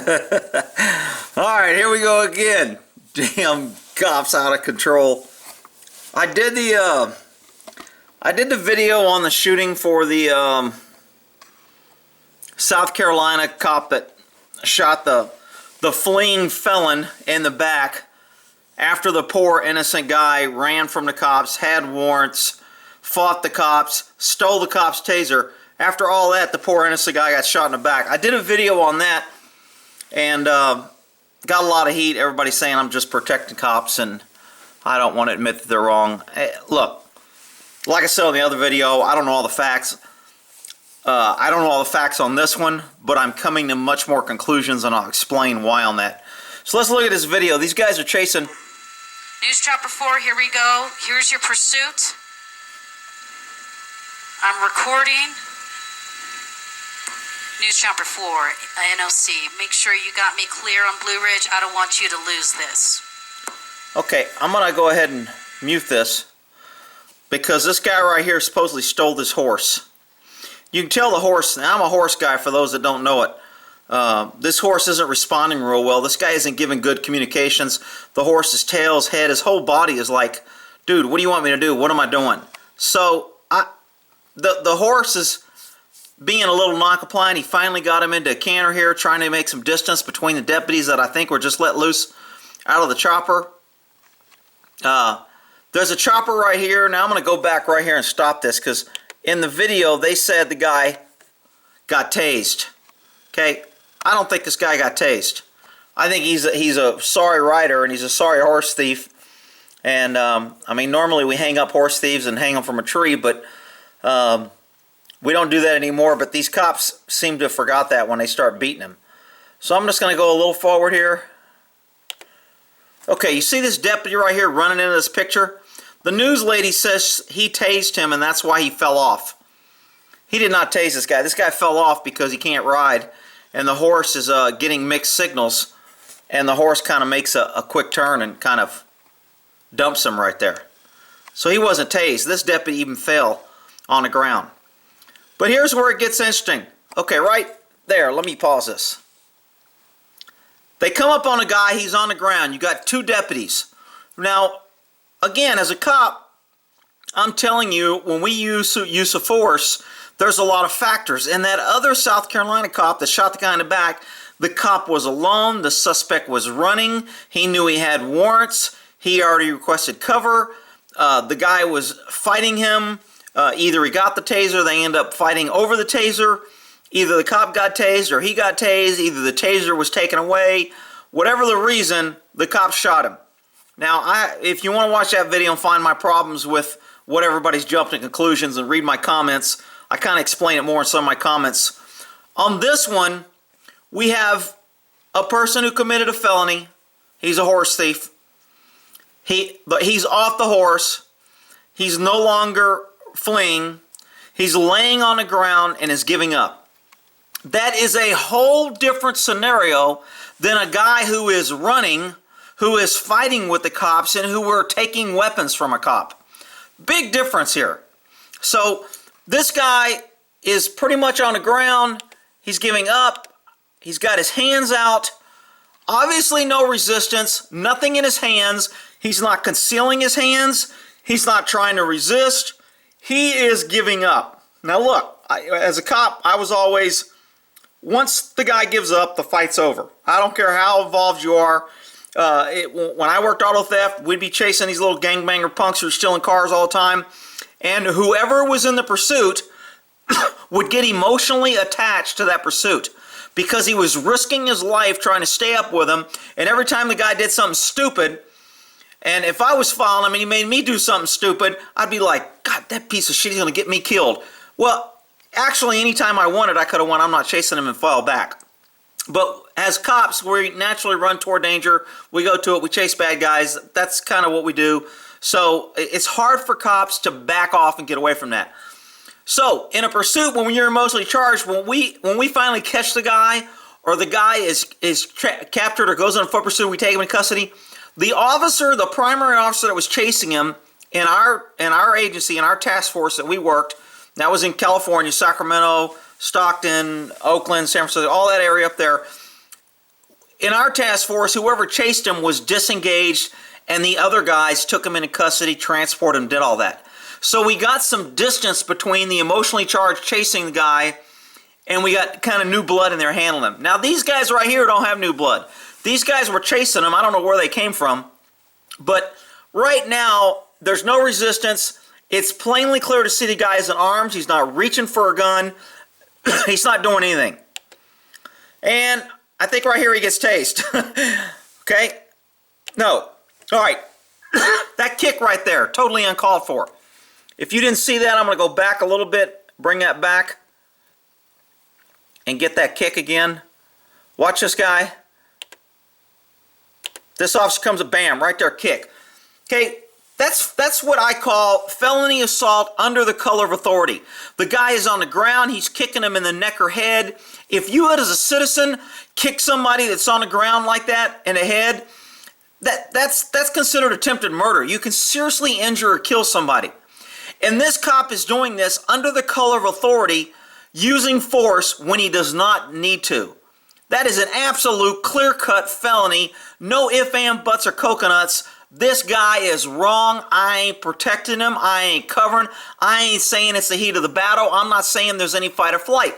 Alright, here we go again. Damn cops out of control. I did the video on the shooting for the South Carolina cop that shot the fleeing felon in the back after the poor innocent guy ran from the cops, had warrants, fought the cops, stole the cops' taser. After all that, the poor innocent guy got shot in the back. I did a video on that and got a lot of heat. Everybody saying I'm just protecting cops, and I don't want to admit that they're wrong. Hey, look, like I said in the other video, I don't know all the facts. I don't know all the facts on this one, but I'm coming to much more conclusions, and I'll explain why on that. So let's look at this video. These guys are chasing. News Chopper 4, here we go. Here's your pursuit. I'm recording. News Chopper 4, NOC. Make sure you got me clear on Blue Ridge. I don't want you to lose this. Okay, I'm going to go ahead and mute this because this guy right here supposedly stole this horse. You can tell the horse, now I'm a horse guy for those that don't know it. This horse isn't responding real well. This guy isn't giving good communications. The horse's tail, his head, his whole body is like, dude, what do you want me to do? What am I doing? So the horse is being a little non-compliant. He finally got him into a canter here, trying to make some distance between the deputies that I think were just let loose out of the chopper. There's a chopper right here. Now I'm going to go back right here and stop this because in the video they said the guy got tased. Okay, I don't think this guy got tased. I think he's a sorry rider and he's a sorry horse thief. And I mean, normally we hang up horse thieves and hang them from a tree, but we don't do that anymore. But these cops seem to have forgot that when they start beating him. So I'm just going to go a little forward here. Okay, you see this deputy right here running into this picture? The news lady says he tased him and that's why he fell off. He did not tase this guy. This guy fell off because he can't ride, and the horse is getting mixed signals, and the horse kind of makes a quick turn and kind of dumps him right there. So he wasn't tased. This deputy even fell on the ground. But here's where it gets interesting. Okay, right there, let me pause this. They come up on a guy, he's on the ground. You got two deputies. Now, again, as a cop, I'm telling you, when we use of force, there's a lot of factors. And that other South Carolina cop that shot the guy in the back, the cop was alone, the suspect was running, he knew he had warrants, he already requested cover, the guy was fighting him, either he got the taser, they end up fighting over the taser, either the cop got tased or he got tased, either the taser was taken away, whatever the reason, the cop shot him. Now, if you want to watch that video and find my problems with what everybody's jumped to conclusions and read my comments, I kind of explain it more in some of my comments. On this one, we have a person who committed a felony. He's a horse thief. He's off the horse. He's no longer fleeing. He's laying on the ground and is giving up. That is a whole different scenario than a guy who is running, who is fighting with the cops, and who were taking weapons from a cop. Big difference here. So this guy is pretty much on the ground. He's giving up. He's got his hands out. Obviously no resistance, nothing in his hands. He's not concealing his hands. He's not trying to resist. He is giving up. Now look, as a cop, I was always, once the guy gives up, the fight's over. I don't care how involved you are. When I worked auto theft, we'd be chasing these little gangbanger punks who were stealing cars all the time. And whoever was in the pursuit would get emotionally attached to that pursuit because he was risking his life trying to stay up with him. And every time the guy did something stupid, and if I was following him and he made me do something stupid, I'd be like, God, that piece of shit is going to get me killed. Well, actually, anytime I wanted, I could have won. I'm not chasing him and fall back. But as cops, we naturally run toward danger. We go to it. We chase bad guys. That's kind of what we do. So it's hard for cops to back off and get away from that. So in a pursuit, when you're emotionally charged, when we finally catch the guy, or the guy is captured or goes on a foot pursuit, we take him in custody. The officer, the primary officer that was chasing him in our agency, in our task force that we worked, that was in California, Sacramento, Stockton, Oakland, San Francisco, all that area up there. in our task force, whoever chased him was disengaged, and the other guys took him into custody, transported him, did all that. So we got some distance between the emotionally charged chasing the guy, and we got kind of new blood in there handling him. Now, these guys right here don't have new blood. These guys were chasing him. I don't know where they came from. But right now, there's no resistance. It's plainly clear to see the guy isn't armed. He's not reaching for a gun. He's not doing anything. And I think right here he gets tased. Okay? No. All right. That kick right there, totally uncalled for. If you didn't see that, I'm going to go back a little bit, bring that back, and get that kick again. Watch this guy. This officer comes, a bam, right there, kick. Okay, that's what I call felony assault under the color of authority. The guy is on the ground, he's kicking him in the neck or head. If you as a citizen kick somebody that's on the ground like that in the head, that's considered attempted murder. You can seriously injure or kill somebody. And this cop is doing this under the color of authority, using force when he does not need to. That is an absolute clear-cut felony. No ifs, ands, buts, or coconuts. This guy is wrong. I ain't protecting him. I ain't covering. I ain't saying it's the heat of the battle. I'm not saying there's any fight or flight.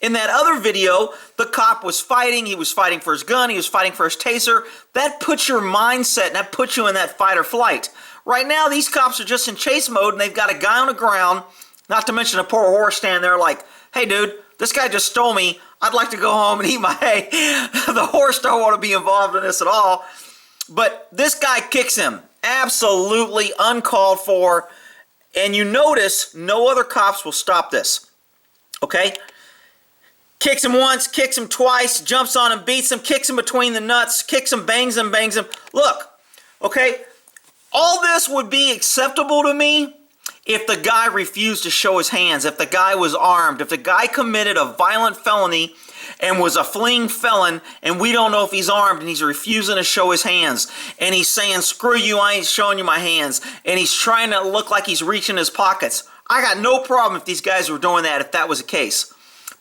In that other video, the cop was fighting. He was fighting for his gun. He was fighting for his taser. That puts your mindset, and that puts you in that fight or flight. Right now, these cops are just in chase mode, and they've got a guy on the ground, not to mention a poor horse standing there like, hey, dude, this guy just stole me. I'd like to go home and eat my hay. The horse don't want to be involved in this at all. But this guy kicks him. Absolutely uncalled for. And you notice no other cops will stop this. Okay? Kicks him once, kicks him twice, jumps on him, beats him, kicks him between the nuts, kicks him, bangs him, bangs him. Look, okay? All this would be acceptable to me if the guy refused to show his hands, if the guy was armed, if the guy committed a violent felony and was a fleeing felon, and we don't know if he's armed, and he's refusing to show his hands, and he's saying, screw you, I ain't showing you my hands, and he's trying to look like he's reaching his pockets. I got no problem if these guys were doing that, if that was the case.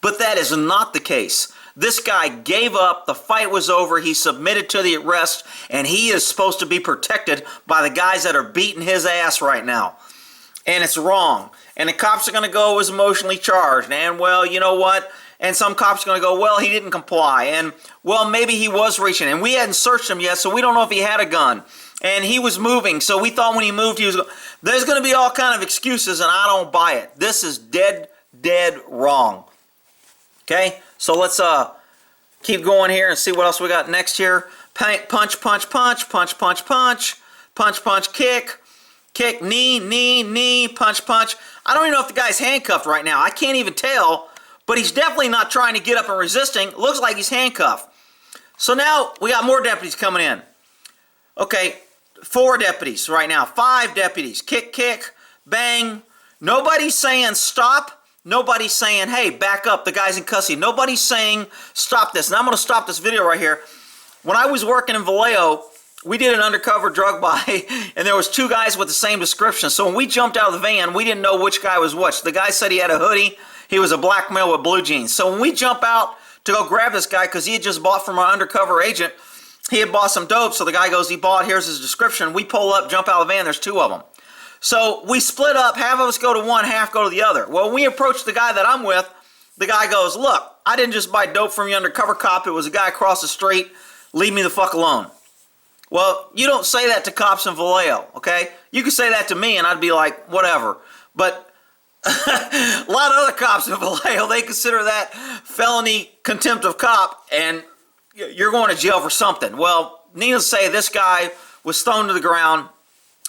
But that is not the case. This guy gave up, the fight was over, he submitted to the arrest, and he is supposed to be protected by the guys that are beating his ass right now. And it's wrong. And the cops are going to go as emotionally charged. And, well, you know what? And some cops are going to go, well, he didn't comply. And, well, maybe he was reaching. And we hadn't searched him yet, so we don't know if he had a gun. And he was moving, so we thought when he moved, he was going. There's going to be all kind of excuses, and I don't buy it. This is dead wrong. Okay? So let's keep going here and see what else we got next here. Punch, punch, punch, punch, punch, punch, punch, punch, punch, kick. Kick, knee, punch, punch. I don't even know if the guy's handcuffed right now. I can't even tell, but he's definitely not trying to get up and resisting. Looks like he's handcuffed. So now we got more deputies coming in. Okay, 4 deputies right now. 5 deputies. Kick, kick, bang. Nobody's saying stop. Nobody's saying, hey, back up. The guy's in custody. Nobody's saying stop this. And I'm going to stop this video right here. When I was working in Vallejo, we did an undercover drug buy, and there was 2 guys with the same description. So when we jumped out of the van, we didn't know which guy was which. The guy said he had a hoodie. He was a black male with blue jeans. So when we jump out to go grab this guy, because he had just bought from our undercover agent, he had bought some dope. So the guy goes, he bought, here's his description. We pull up, jump out of the van, there's 2 of them. So we split up, half of us go to one, half go to the other. Well, when we approached the guy that I'm with, the guy goes, look, I didn't just buy dope from your undercover cop. It was a guy across the street. Leave me the fuck alone. Well, you don't say that to cops in Vallejo, okay? You could say that to me and I'd be like, whatever. But a lot of other cops in Vallejo, they consider that felony contempt of cop and you're going to jail for something. Well, needless to say, this guy was thrown to the ground.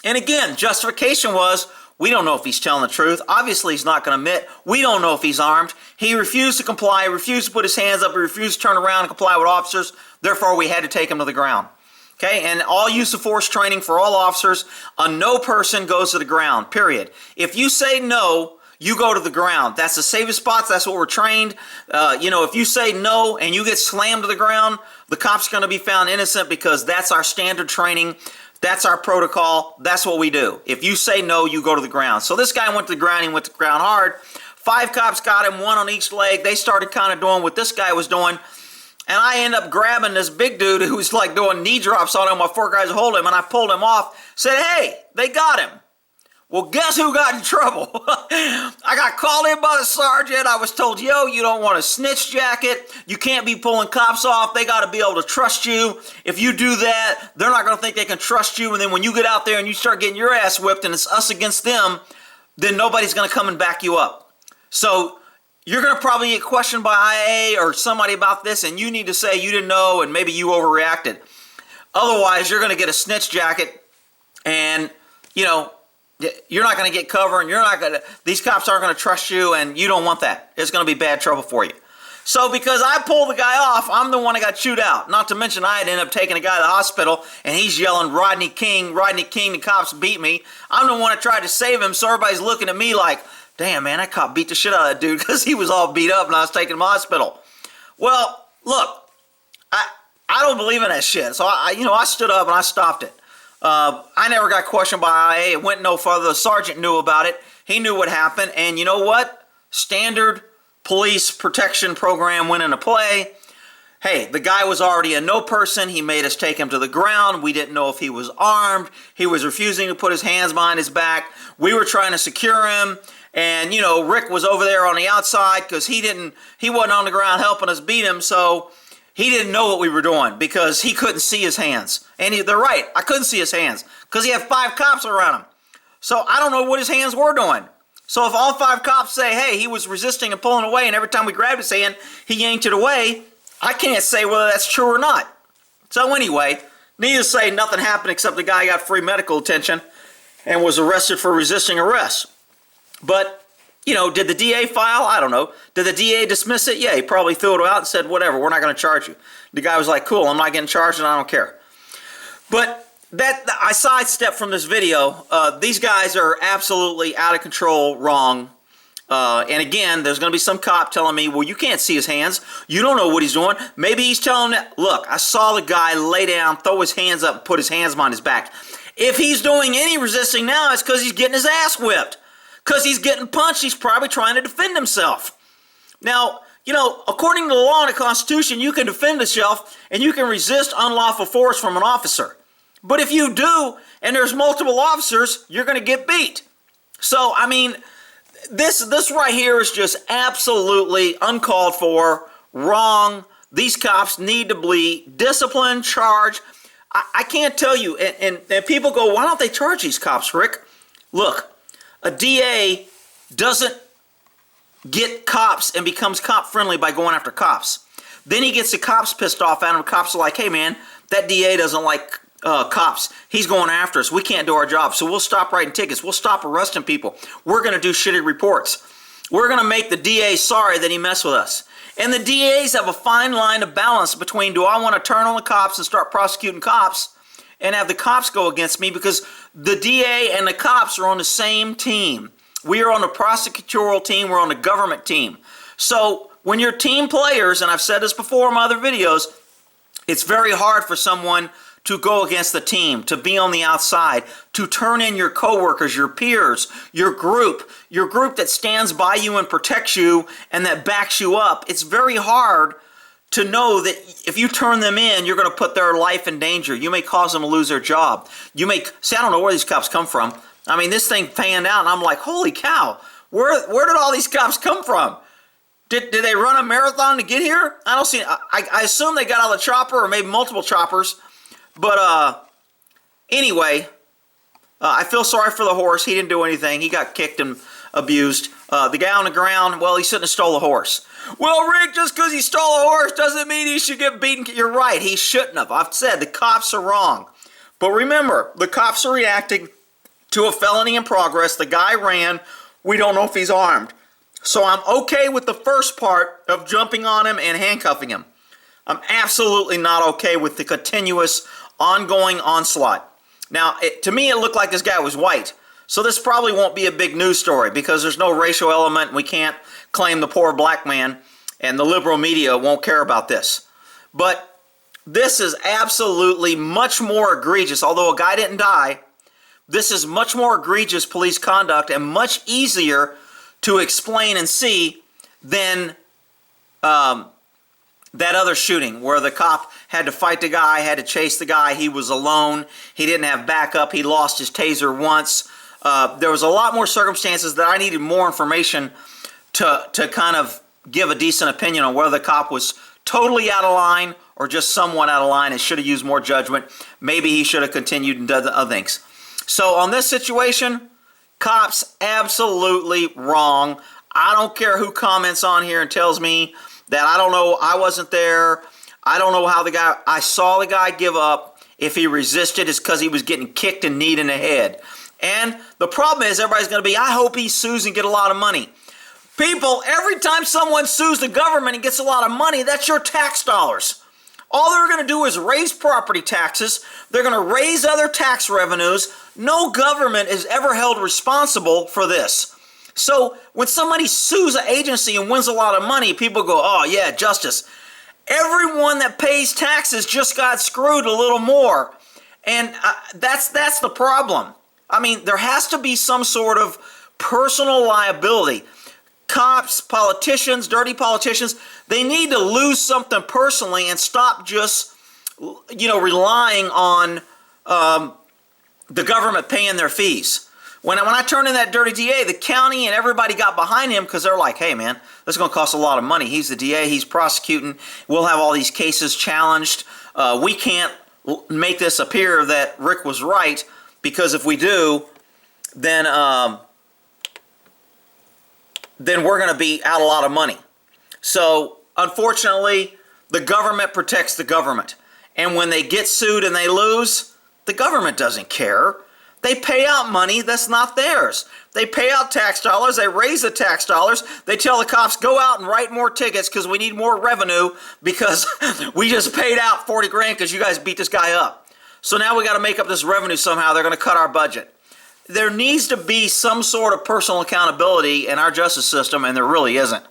And again, justification was, we don't know if he's telling the truth. Obviously, he's not going to admit. We don't know if he's armed. He refused to comply, refused to put his hands up, he refused to turn around and comply with officers. Therefore, we had to take him to the ground. Okay, and all use of force training for all officers, a no person goes to the ground, period. If you say no, you go to the ground. That's the safest spots. That's what we're trained. If you say no and you get slammed to the ground, the cop's going to be found innocent because that's our standard training. That's our protocol. That's what we do. If you say no, you go to the ground. So this guy went to the ground. He went to the ground hard. 5 cops got him, 1 on each leg. They started kind of doing what this guy was doing. and I end up grabbing this big dude who was like doing knee drops on him while 4 guys hold him, and I pulled him off, said, hey, they got him. Well, guess who got in trouble? I got called in by the sergeant. I was told, yo, you don't want a snitch jacket. You can't be pulling cops off. They got to be able to trust you. If you do that, they're not going to think they can trust you. And then when you get out there and you start getting your ass whipped and it's us against them, then nobody's going to come and back you up. So you're going to probably get questioned by IA or somebody about this, and you need to say you didn't know and maybe you overreacted. Otherwise, you're going to get a snitch jacket, and, you know, you're not going to get cover, and these cops aren't going to trust you, and you don't want that. It's going to be bad trouble for you. So because I pulled the guy off, I'm the one that got chewed out. Not to mention I had ended up taking a guy to the hospital, and he's yelling, Rodney King, the cops beat me. I'm the one that tried to save him, so everybody's looking at me like, damn, man, that cop beat the shit out of that dude because he was all beat up and I was taking him to the hospital. Well, look, I don't believe in that shit. So I stood up and I stopped it. I never got questioned by IA. It went no further. The sergeant knew about it. He knew what happened. And you know what? Standard police protection program went into play. Hey, the guy was already a no person. He made us take him to the ground. We didn't know if he was armed. He was refusing to put his hands behind his back. We were trying to secure him. And, you know, Rick was over there on the outside because he wasn't on the ground helping us beat him. So he didn't know what we were doing because he couldn't see his hands. And they're right. I couldn't see his hands because he had 5 cops around him. So I don't know what his hands were doing. So if all 5 cops say, hey, he was resisting and pulling away, and every time we grabbed his hand, he yanked it away, I can't say whether that's true or not. So anyway, needless to say, nothing happened except the guy got free medical attention and was arrested for resisting arrest. But, you know, did the DA file? I don't know. Did the DA dismiss it? Yeah, he probably threw it out and said, whatever, we're not going to charge you. The guy was like, cool, I'm not getting charged and I don't care. But I sidestepped from this video. These guys are absolutely out of control, wrong. And again, there's going to be some cop telling me, well, you can't see his hands. You don't know what he's doing. Maybe he's telling them, look, I saw the guy lay down, throw his hands up, and put his hands behind his back. If he's doing any resisting now, it's because he's getting his ass whipped. Because he's getting punched, he's probably trying to defend himself. Now, you know, according to the law and the Constitution, you can defend yourself and you can resist unlawful force from an officer. But if you do, and there's multiple officers, you're going to get beat. So, I mean, this right here is just absolutely uncalled for, wrong. These cops need to be disciplined, charged. I can't tell you, and people go, why don't they charge these cops, Rick? Look, a DA doesn't get cops and becomes cop friendly by going after cops. Then he gets the cops pissed off at him. Cops are like, hey man, that DA doesn't like cops. He's going after us. We can't do our job. So we'll stop writing tickets. We'll stop arresting people. We're going to do shitty reports. We're going to make the DA sorry that he messed with us. And the DAs have a fine line of balance between, do I want to turn on the cops and start prosecuting cops and have the cops go against me, because the DA and the cops are on the same team. We are on the prosecutorial team. We're on the government team. So when you're team players, and I've said this before in my other videos, it's very hard for someone to go against the team, to be on the outside, to turn in your coworkers, your peers, your group that stands by you and protects you and that backs you up. It's very hard to know that if you turn them in, you're going to put their life in danger. You may cause them to lose their job. You may say, I don't know where these cops come from. I mean, this thing panned out, and I'm like, holy cow, where did all these cops come from? Did they run a marathon to get here? I don't see. I assume they got out of the chopper or maybe multiple choppers. But anyway, I feel sorry for the horse. He didn't do anything. He got kicked and abused. The guy on the ground, well, he shouldn't have stole the horse. Well, Rick, just because he stole a horse doesn't mean he should get beaten. You're right. He shouldn't have. I've said the cops are wrong. But remember, the cops are reacting to a felony in progress. The guy ran. We don't know if he's armed. So I'm okay with the first part of jumping on him and handcuffing him. I'm absolutely not okay with the continuous, ongoing onslaught. Now, to me, it looked like this guy was white. So this probably won't be a big news story because there's no racial element. We can't claim the poor black man, and the liberal media won't care about this. But this is absolutely much more egregious. Although a guy didn't die, this is much more egregious police conduct and much easier to explain and see than that other shooting where the cop had to fight the guy, had to chase the guy. He was alone. He didn't have backup. He lost his taser once. There was a lot more circumstances that I needed more information to kind of give a decent opinion on whether the cop was totally out of line or just somewhat out of line and should have used more judgment. Maybe he should have continued and done other things. So on this situation, cops absolutely wrong. I don't care who comments on here and tells me that I don't know, I wasn't there. I don't know how I saw the guy give up. If he resisted, it's because he was getting kicked and kneed in the head. And the problem is everybody's going to be, I hope he sues and get a lot of money. People, every time someone sues the government and gets a lot of money, that's your tax dollars. All they're going to do is raise property taxes. They're going to raise other tax revenues. No government is ever held responsible for this. So when somebody sues an agency and wins a lot of money, people go, oh yeah, justice. Everyone that pays taxes just got screwed a little more. And that's the problem. I mean, there has to be some sort of personal liability. Cops, politicians, dirty politicians, they need to lose something personally and stop just, relying on the government paying their fees. When I turned in that dirty DA, the county and everybody got behind him because they're like, hey man, this is going to cost a lot of money. He's the DA, he's prosecuting. We'll have all these cases challenged. We can't make this appear that Rick was right, because if we do, then we're going to be out a lot of money. So unfortunately, the government protects the government. And when they get sued and they lose, the government doesn't care. They pay out money that's not theirs. They pay out tax dollars. They raise the tax dollars. They tell the cops, go out and write more tickets because we need more revenue because we just paid out 40 grand because you guys beat this guy up. So now we got to make up this revenue somehow. They're going to cut our budget. There needs to be some sort of personal accountability in our justice system, and there really isn't.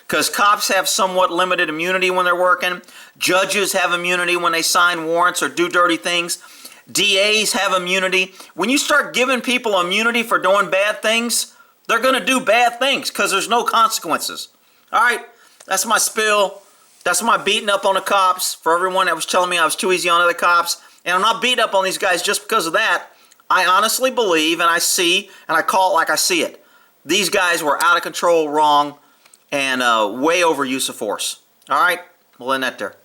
Because cops have somewhat limited immunity when they're working. Judges have immunity when they sign warrants or do dirty things. DAs have immunity. When you start giving people immunity for doing bad things, they're going to do bad things because there's no consequences. All right, that's my spill. That's my beating up on the cops for everyone that was telling me I was too easy on other cops. And I'm not beating up on these guys just because of that. I honestly believe, and I see, and I call it like I see it. These guys were out of control, wrong, and way over use of force. All right, we'll end that there.